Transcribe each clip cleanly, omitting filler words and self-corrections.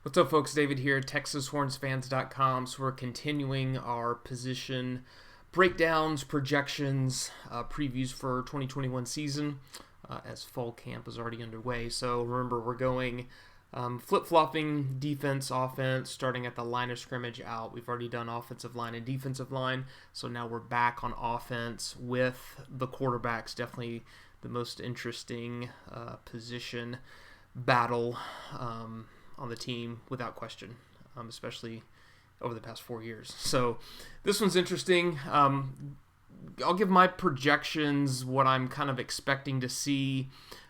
What's up, folks? David here, TexasHornsFans.com. So we're continuing our position breakdowns, projections, previews for 2021 season as fall camp is already underway. So remember, we're going flip-flopping defense, offense, starting at the line of scrimmage out. We've already done offensive line and defensive line, so now we're back on offense with the quarterbacks. Definitely the most interesting position battle on the team, without question, especially over the past 4 years. So this one's interesting. I'll give my projections, what I'm kind of expecting to see,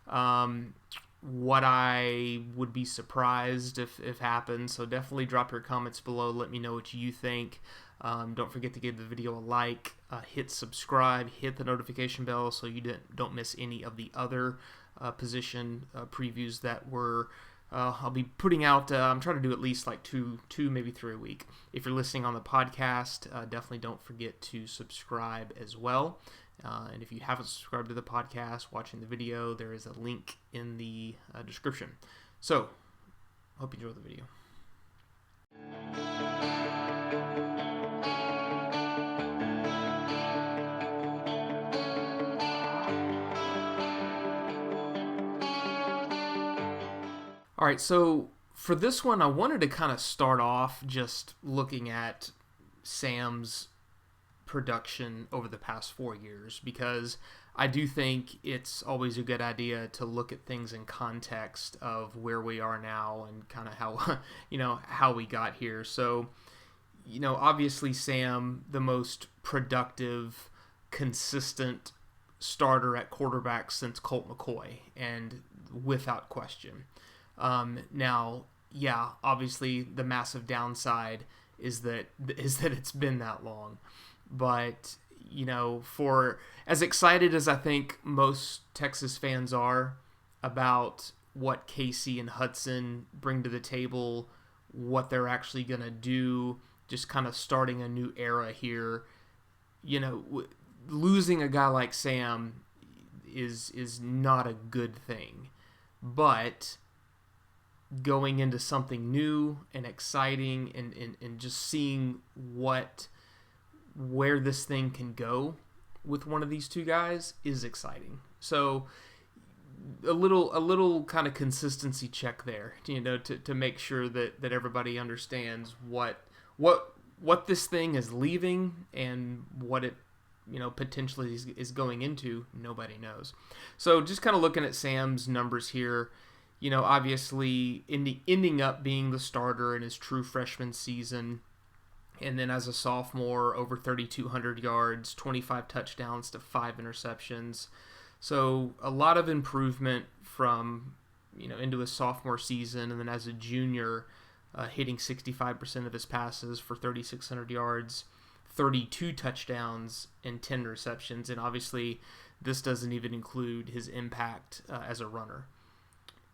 what I would be surprised if happens. So definitely drop your comments below. Let me know what you think. Don't forget to give the video a like, hit subscribe, hit the notification bell so you don't miss any of the other position previews that I'll be putting out. I'm trying to do at least like two, maybe 3 a week. If you're listening on the podcast, definitely don't forget to subscribe as well. And if you haven't subscribed to the podcast, watching the video, there is a link in the description. So, hope you enjoy the video. All right, so for this one, I wanted to kind of start off just looking at Sam's production over the past 4 years, because I do think it's always a good idea to look at things in context of where we are now and kind of how, how we got here. So, obviously Sam, the most productive, consistent starter at quarterback since Colt McCoy, and without question. Now, yeah, obviously the massive downside is that it's been that long. But, for as excited as I think most Texas fans are about what Casey and Hudson bring to the table, what they're actually going to do, just kind of starting a new era here, losing a guy like Sam is not a good thing. But going into something new and exciting and just seeing where this thing can go with one of these two guys is exciting. So a little kind of consistency check there, to make sure that everybody understands what this thing is leaving and what it potentially is going into. Nobody knows. So just kind of looking at Sam's numbers here. Obviously ending up being the starter in his true freshman season, and then as a sophomore, over 3,200 yards, 25 touchdowns to 5 interceptions. So a lot of improvement from, into his sophomore season, and then as a junior, hitting 65% of his passes for 3,600 yards, 32 touchdowns, and 10 receptions. And obviously this doesn't even include his impact as a runner.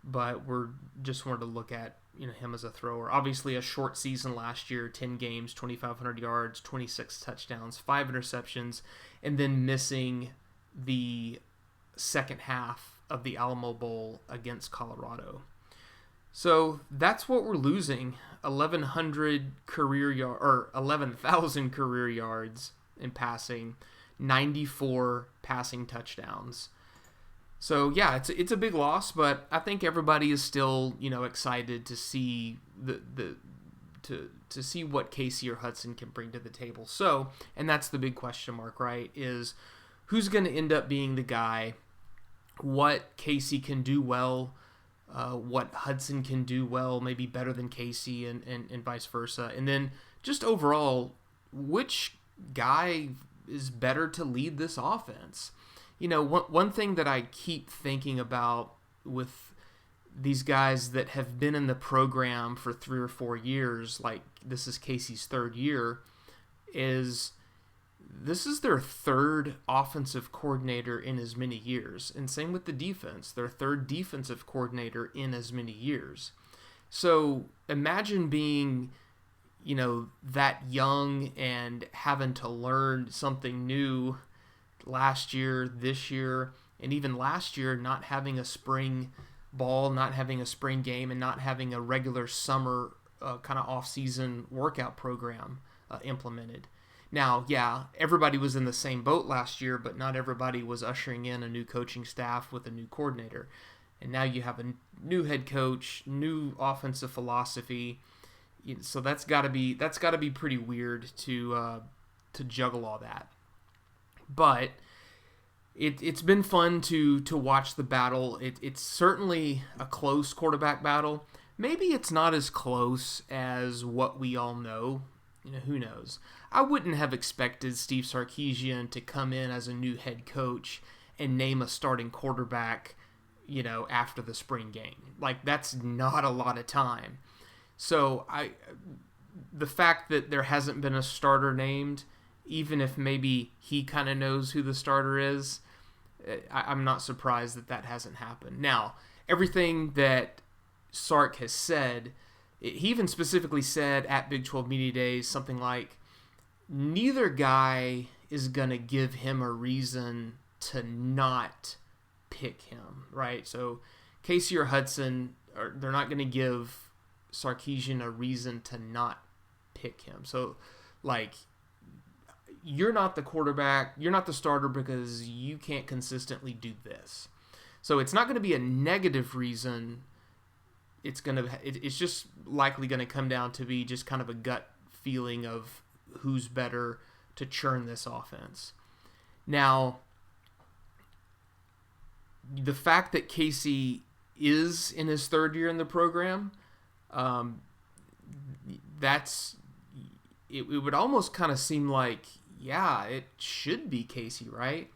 But we're just wanted to look at him as a thrower. Obviously, a short season last year, 10 games, 2,500 yards, 26 touchdowns, 5 interceptions, and then missing the second half of the Alamo Bowl against Colorado. So that's what we're losing: 1,100 or 11,000 career yards in passing, 94 passing touchdowns. So yeah, it's a big loss, but I think everybody is still excited to see to see what Casey or Hudson can bring to the table. So, and that's the big question mark, right? Is who's going to end up being the guy? What Casey can do well, what Hudson can do well, maybe better than Casey, and vice versa. And then just overall, which guy is better to lead this offense? One thing that I keep thinking about with these guys that have been in the program for 3 or 4 years, like this is Casey's 3rd year, is this is their 3rd offensive coordinator in as many years. And same with the defense, their 3rd defensive coordinator in as many years. So imagine being, that young and having to learn something new last year, this year, and even last year not having a spring ball, not having a spring game, and not having a regular summer kind of off-season workout program implemented. Now, yeah, everybody was in the same boat last year, but not everybody was ushering in a new coaching staff with a new coordinator. And now you have a new head coach, new offensive philosophy. So that's got to be pretty weird to juggle all that. But it's been fun to watch the battle. It's certainly a close quarterback battle. Maybe it's not as close as what we all know. Who knows? I wouldn't have expected Steve Sarkisian to come in as a new head coach and name a starting quarterback, after the spring game. Like, that's not a lot of time. So the fact that there hasn't been a starter named, even if maybe he kind of knows who the starter is, I'm not surprised that hasn't happened. Now, everything that Sark has said, he even specifically said at Big 12 Media Days something like, neither guy is going to give him a reason to not pick him, right? So Casey or Hudson, they're not going to give Sarkisian a reason to not pick him. So, like, you're not the quarterback, you're not the starter because you can't consistently do this. So it's not going to be a negative reason. It's just likely going to come down to be just kind of a gut feeling of who's better to churn this offense. Now, the fact that Casey is in his third year in the program, it would almost kind of seem like, yeah, it should be Casey, right?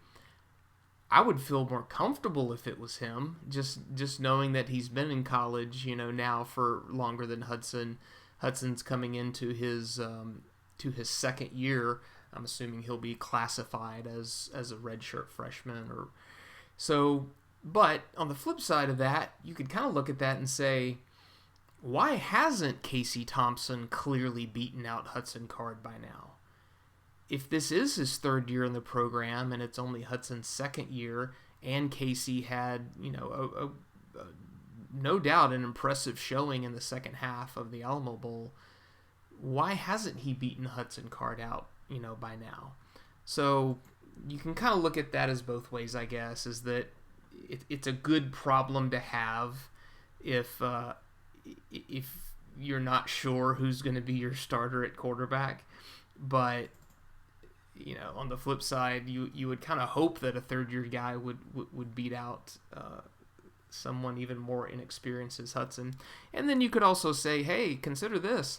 I would feel more comfortable if it was him, just knowing that he's been in college, now for longer than Hudson. Hudson's coming into his second year. I'm assuming he'll be classified as a redshirt freshman or so. But on the flip side of that, you could kind of look at that and say, why hasn't Casey Thompson clearly beaten out Hudson Card by now? If this is his third year in the program and it's only Hudson's second year, and Casey had, no doubt an impressive showing in the second half of the Alamo Bowl, why hasn't he beaten Hudson Card out, by now? So you can kind of look at that as both ways, I guess, is that it's a good problem to have if you're not sure who's going to be your starter at quarterback. But on the flip side, you would kind of hope that a third-year guy would beat out someone even more inexperienced as Hudson. And then you could also say, hey, consider this.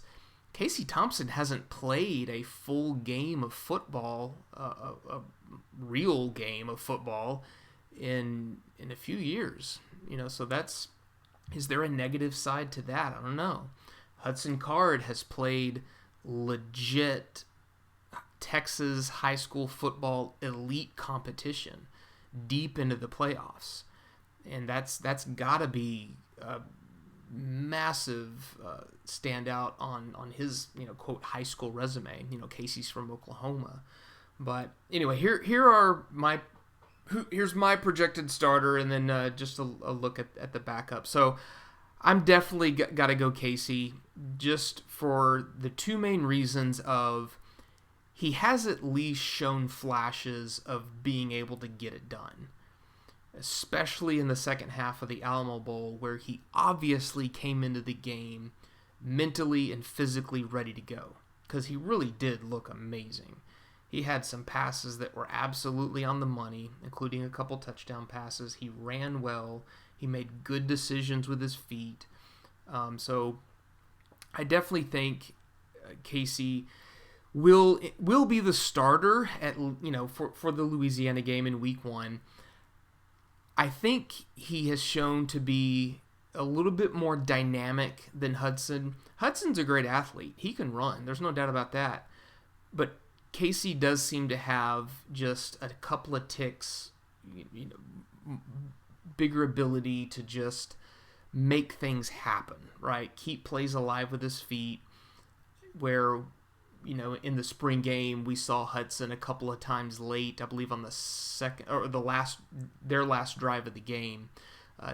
Casey Thompson hasn't played a full game of football, a real game of football, in a few years. So is there a negative side to that? I don't know. Hudson Card has played legit Texas high school football elite competition deep into the playoffs, and that's got to be a massive standout on his quote high school resume. Casey's from Oklahoma, but anyway, here's my projected starter, and then just a look at the backup. So I'm definitely got to go Casey, just for the two main reasons of he has at least shown flashes of being able to get it done, especially in the second half of the Alamo Bowl, where he obviously came into the game mentally and physically ready to go, because he really did look amazing. He had some passes that were absolutely on the money, including a couple touchdown passes. He ran well. He made good decisions with his feet. So I definitely think Casey will be the starter at for the Louisiana game in week 1. I think he has shown to be a little bit more dynamic than Hudson. Hudson's a great athlete. He can run. There's no doubt about that. But Casey does seem to have just a couple of ticks, bigger ability to just make things happen, right? Keep plays alive with his feet, where in the spring game, we saw Hudson a couple of times late, I believe on the second or their last drive of the game.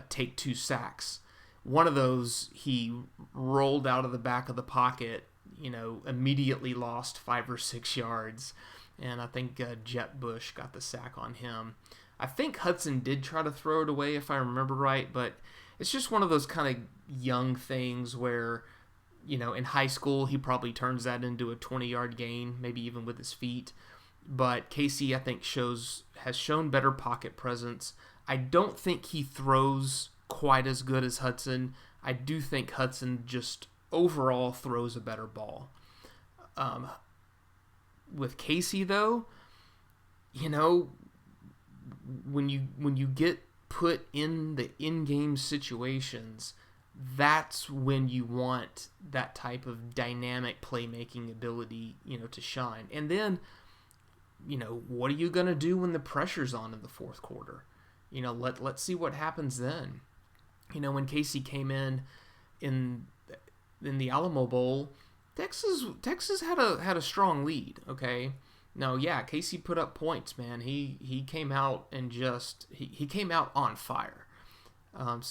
take 2 sacks. One of those, he rolled out of the back of the pocket, immediately lost 5 or 6 yards. And I think Jet Bush got the sack on him. I think Hudson did try to throw it away, if I remember right, but it's just one of those kind of young things where, in high school, he probably turns that into a 20-yard gain, maybe even with his feet. But Casey, I think, has shown better pocket presence. I don't think he throws quite as good as Hudson. I do think Hudson just overall throws a better ball. With Casey, though, when you get put in the in-game situations, that's when you want that type of dynamic playmaking ability, to shine. And then, what are you going to do when the pressure's on in the fourth quarter? Let's see what happens then. When Casey came in the Alamo Bowl, Texas had a strong lead, okay? Now, yeah, Casey put up points, man. He came out and he came out on fire. And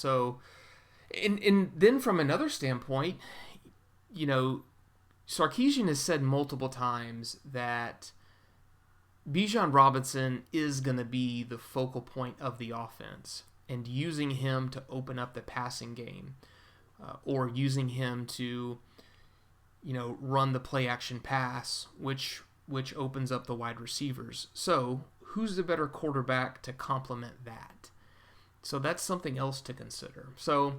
then from another standpoint, Sarkisian has said multiple times that Bijan Robinson is going to be the focal point of the offense, and using him to open up the passing game, or using him to, run the play action pass, which opens up the wide receivers. So who's the better quarterback to complement that? So that's something else to consider. So,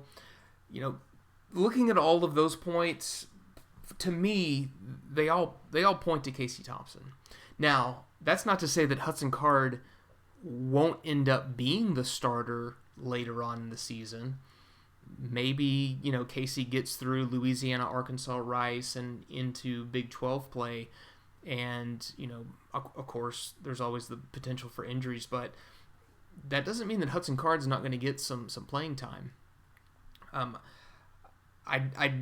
looking at all of those points, to me, they all point to Casey Thompson. Now, that's not to say that Hudson Card won't end up being the starter later on in the season. Maybe, Casey gets through Louisiana, Arkansas, Rice, and into Big 12 play. And, of course, there's always the potential for injuries, but that doesn't mean that Hudson Card's not going to get some playing time. I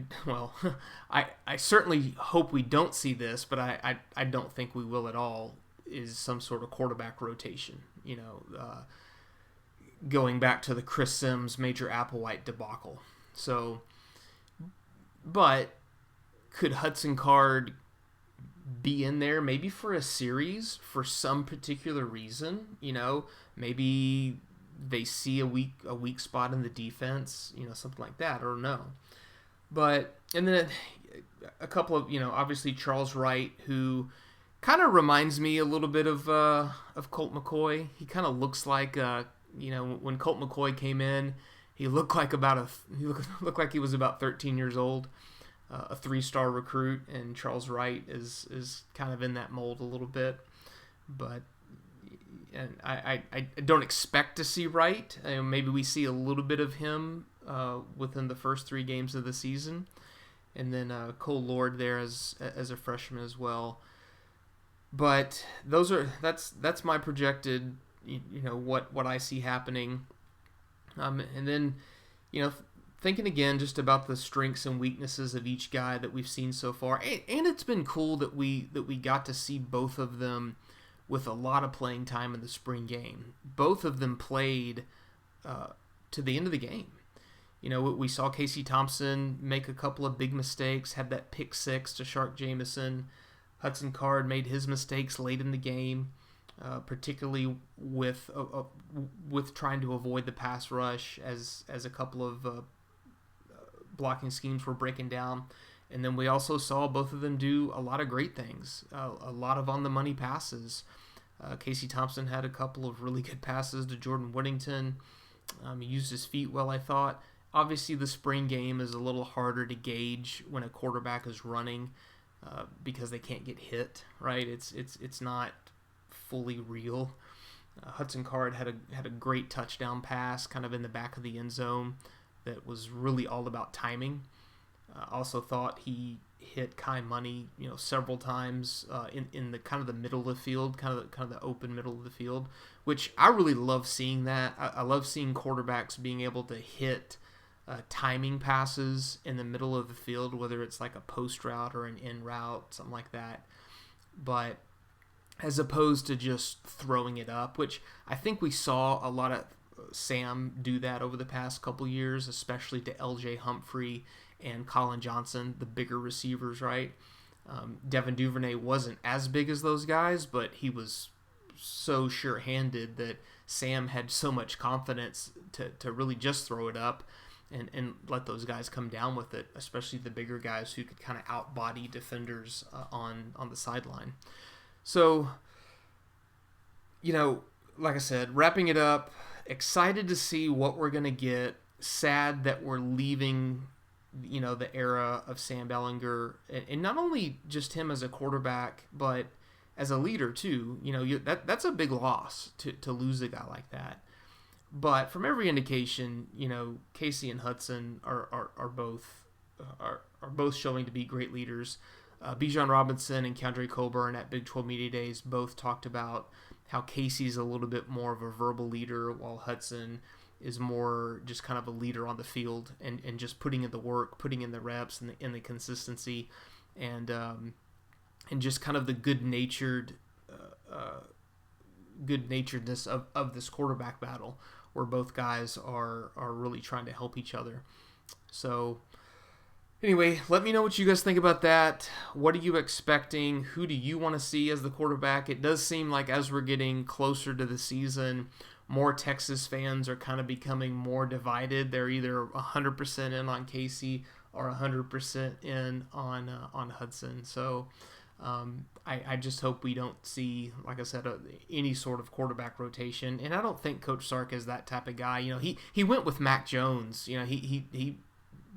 certainly hope we don't see this, but I don't think we will at all, is some sort of quarterback rotation, going back to the Chris Sims, Major Applewhite debacle. So, but could Hudson Card be in there maybe for a series for some particular reason? Maybe they see a weak spot in the defense, something like that. I don't know. But, and then a couple of, obviously Charles Wright, who kind of reminds me a little bit of Colt McCoy. He kind of looks like, when Colt McCoy came in, he looked like he was about 13 years old, a 3-star recruit, and Charles Wright is kind of in that mold a little bit. But, and I don't expect to see Wright. Maybe we see a little bit of him within the first 3 games of the season, and then Cole Lord there as a freshman as well. But that's my projected, what I see happening. And then, thinking again just about the strengths and weaknesses of each guy that we've seen so far, and it's been cool that we got to see both of them with a lot of playing time in the spring game. Both of them played to the end of the game. We saw Casey Thompson make a couple of big mistakes, had that pick 6 to Shark Jameson. Hudson Card made his mistakes late in the game, particularly with trying to avoid the pass rush as a couple of blocking schemes were breaking down. And then we also saw both of them do a lot of great things, a lot of on-the-money passes. Casey Thompson had a couple of really good passes to Jordan Whittington. He used his feet well, I thought. Obviously, the spring game is a little harder to gauge when a quarterback is running because they can't get hit, right? It's not fully real. Hudson Card had a great touchdown pass kind of in the back of the end zone that was really all about timing. Also thought he hit Kai Money, several times in the kind of the middle of the field, kind of the open middle of the field, which I really love seeing that. I love seeing quarterbacks being able to hit timing passes in the middle of the field, whether it's like a post route or an in route, something like that. But as opposed to just throwing it up, which I think we saw a lot Sam do that over the past couple years, especially to L.J. Humphrey and Colin Johnson, the bigger receivers, right? Devin Duvernay wasn't as big as those guys, but he was so sure-handed that Sam had so much confidence to really just throw it up and let those guys come down with it, especially the bigger guys who could kind of out-body defenders on the sideline. So, like I said, wrapping it up, excited to see what we're going to get. Sad that we're leaving, the era of Sam Ehlinger, and not only just him as a quarterback, but as a leader too. That's a big loss to lose a guy like that. But from every indication, Casey and Hudson are both showing to be great leaders. Bijan Robinson and Keandre Coburn at Big 12 Media Days both talked about how Casey's a little bit more of a verbal leader, while Hudson is more just kind of a leader on the field and just putting in the work, putting in the reps and the consistency, and just kind of the good-naturedness of this quarterback battle, where both guys are really trying to help each other. So anyway, let me know what you guys think about that. What are you expecting? Who do you want to see as the quarterback? It does seem like as we're getting closer to the season, more Texas fans are kind of becoming more divided. They're either 100% in on Casey or 100% in on Hudson. So I just hope we don't see, like I said, any sort of quarterback rotation. And I don't think Coach Sark is that type of guy. He went with Mac Jones. He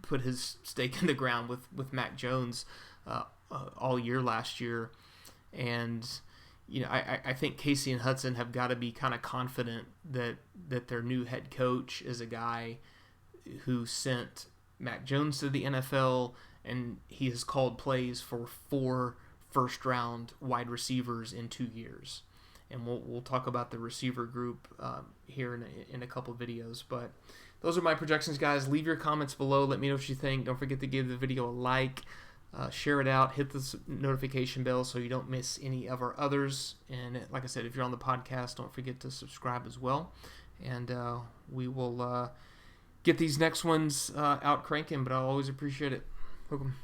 put his stake in the ground with Mac Jones all year last year. And I think Casey and Hudson have got to be kind of confident that their new head coach is a guy who sent Mac Jones to the NFL, and he has called plays for 4 first-round wide receivers in 2 years. And we'll talk about the receiver group here in a couple of videos. But those are my projections, guys. Leave your comments below. Let me know what you think. Don't forget to give the video a like. Share it out. Hit the notification bell so you don't miss any of our others. And like I said, if you're on the podcast, don't forget to subscribe as well. And we will get these next ones out cranking, but I'll always appreciate it. Welcome.